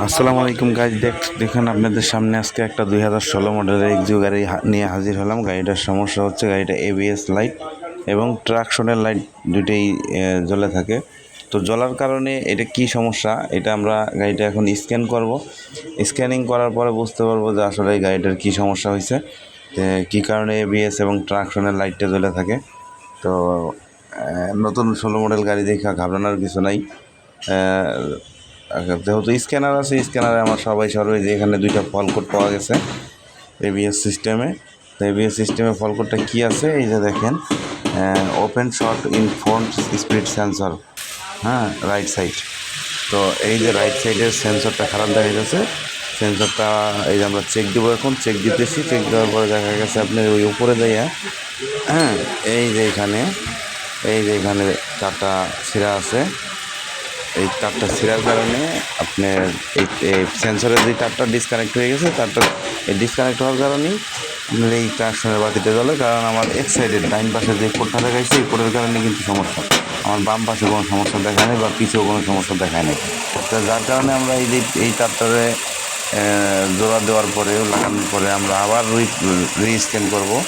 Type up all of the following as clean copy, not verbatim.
আসসালামু আলাইকুম গাইজ, দেখেন আপনাদের সামনে আজকে একটা 2016 মডেলের এক্সিও গাড়ি নিয়ে হাজির হলাম। গাড়িটার সমস্যা হচ্ছে গাড়িটা এবিএস লাইট এবং ট্রাকশনের লাইট দুইটাই জ্বলে থাকে। তো জ্বলার কারণে এটা কি সমস্যা, এটা আমরা গাড়িটা এখন স্ক্যান করব। স্ক্যানিং করার পরে বুঝতে পারবো যে আসলে এই গাড়িটার কী সমস্যা হয়েছে, কী কারণে এবিএস এবং ট্রাকশনের লাইটটা জ্বলে থাকে। তো নতুন 16 মডেল গাড়ি দেখা ঘাবড়ানোর কিছু নাই। যেহেতু স্ক্যানার আছে, স্ক্যানারে আমার সবাই সর্বে যে এখানে দুইটা ফল কোড পাওয়া গেছে এবিএস সিস্টেমে। তো এবিএস সিস্টেমে ফল কোডটা কী আছে, এই যে দেখেন, open short in front speed sensor, হ্যাঁ, রাইট সাইড। তো এই যে রাইট সাইডের সেন্সরটা খারাপ দেখা গেছে। সেন্সরটা এই যে আমরা চেক দেবো, এখন চেক দিতেছি। চেক দেওয়ার পরে দেখা গেছে আপনার ওই উপরে যাইয়া, হ্যাঁ, এই যে এখানে তারটা ছিঁড়া আছে। এই তারটা ছিঁড়ার কারণে আপনার এই সেন্সরের যে তারটা ডিসকানেক্ট হয়ে গেছে, তারটা এই ডিসকানেক্ট হওয়ার কারণেই আপনার এই ট্রাকশনের বাতিটা জ্বলে। কারণ আমার এক সাইডের ডাইন পাশে যে কোডটা দেখাইছে, এই কোডের কারণে কিন্তু সমস্যা। আমার বাম পাশে কোনো সমস্যা দেখায় নেই বা পিছেও কোনো সমস্যা দেখায় নেই। তো যার কারণে আমরা এই তারটারে জোড়া দেওয়ার পরে, লাগানোর পরে আমরা আবার রিস্ক্যান করবো।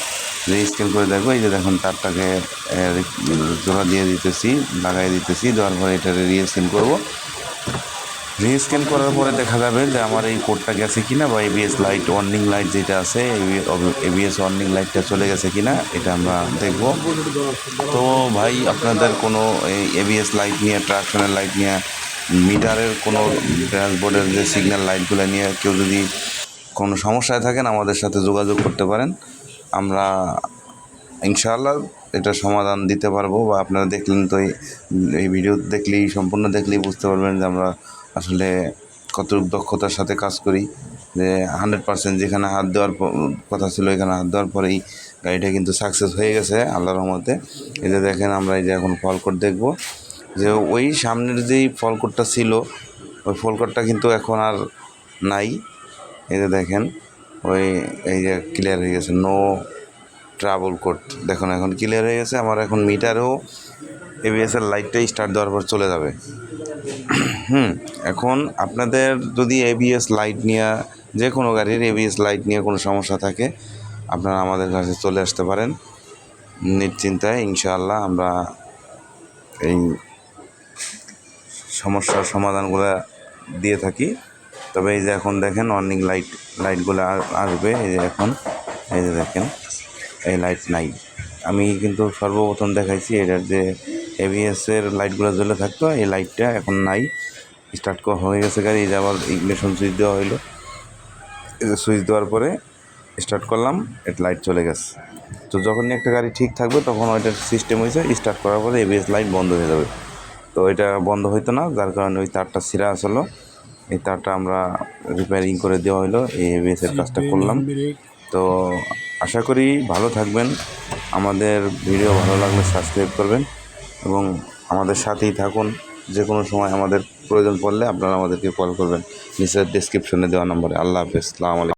রিস্ক্যান করে দেখবো, এই যে দেখুন তারটাকে জোড়া দিয়ে দিতেছি, লাগাই দিতেছি। দেওয়ার পরে এটা রিস্ক্যান করবো। রিস্ক্যান করার পরে দেখা যাবে যে আমার এই কোডটা গেছে কিনা, বা এবিএস লাইট ওয়ার্নিং লাইট যেটা আছে, এবিএস ওয়ার্নিং লাইটটা চলে গেছে কিনা, এটা আমরা দেখব। তো ভাই, আপনাদের কোনো এই এবিএস লাইট নিয়ে, ট্রাকশনের লাইট নিয়ে, মিটারের কোনো ড্যাশবোর্ডের যে সিগন্যাল লাইটগুলো নিয়ে কেউ যদি কোনো সমস্যায় থাকেন, আমাদের সাথে যোগাযোগ করতে পারেন। আমরা ইনশাআল্লাহ এটা সমাধান দিতে পারবো। বা আপনারা দেখলেন তো, এই ভিডিও দেখলেই, সম্পূর্ণ দেখলেই বুঝতে পারবেন যে আমরা আসলে কত দক্ষতার সাথে কাজ করি। যে 100% যেখানে হাত দেওয়ার কথা ছিল, এখানে হাত দেওয়ার পরেই গাড়িটা কিন্তু সাকসেস হয়ে গেছে আল্লাহর রহমতে। এই যে দেখেন, আমরা এই যে এখন ফল কোড দেখবো, যে ওই সামনের যেই ফল কোডটা ছিল, ওই ফল কোডটা কিন্তু এখন আর নাই। এই যে দেখেন, এই যে ক্লিয়ার হয়ে গেছে, নো ট্রাবল কোড। দেখুন এখন ক্লিয়ার হয়ে গেছে। আমার এখন মিটারেও এবিএসের লাইটটাই স্টার্ট দেওয়ার পর চলে যাবে। এখন আপনাদের যদি এবিএস লাইট নিয়ে, যে কোনো গাড়ির এবিএস লাইট নিয়ে কোনো সমস্যা থাকে, আপনারা আমাদের কাছে চলে আসতে পারেন নিশ্চিন্তায়। ইনশাআল্লাহ আমরা এই সমস্যার সমাধানগুলো দিয়ে থাকি। তবে এই যে এখন দেখেন, ওয়ার্নিং লাইটগুলো আসবে। এই যে এখন, এই যে দেখেন, এই লাইট নাই। আমি কিন্তু সর্বপ্রথম দেখাইছি এটার যে এবিএসের লাইটগুলো জ্বলে থাকতো, এই লাইটটা এখন নাই। স্টার্ট হয়ে গেছে গাড়ি। এই যে আবার ইগনিশন সুইচ দেওয়া হইলো, সুইচ দেওয়ার পরে স্টার্ট করলাম, এটা লাইট চলে গেছে। তো যখনই একটা গাড়ি ঠিক থাকবে, তখন ওইটার সিস্টেম হয়েছে স্টার্ট করার পরে এবিএস লাইট বন্ধ হয়ে যাবে। তো এটা বন্ধ হইতো না, যার কারণে ওই তারটা ছিঁড়া আসলো। এই তারটা আমরা রিপেয়ারিং করে দেওয়া হলো, এই এবিএসের কাজটা করলাম। তো আশা করি ভালো থাকবেন। আমাদের ভিডিও ভালো লাগলে সাবস্ক্রাইব করবেন এবং আমাদের সাথেই থাকুন। যে কোনো সময় আমাদের প্রয়োজন পড়লে আপনারা আমাদেরকে কল করবেন নিচের ডেসক্রিপশনে দেওয়া নম্বরে। আল্লাহ হাফেজ, আসসালামু আলাইকুম।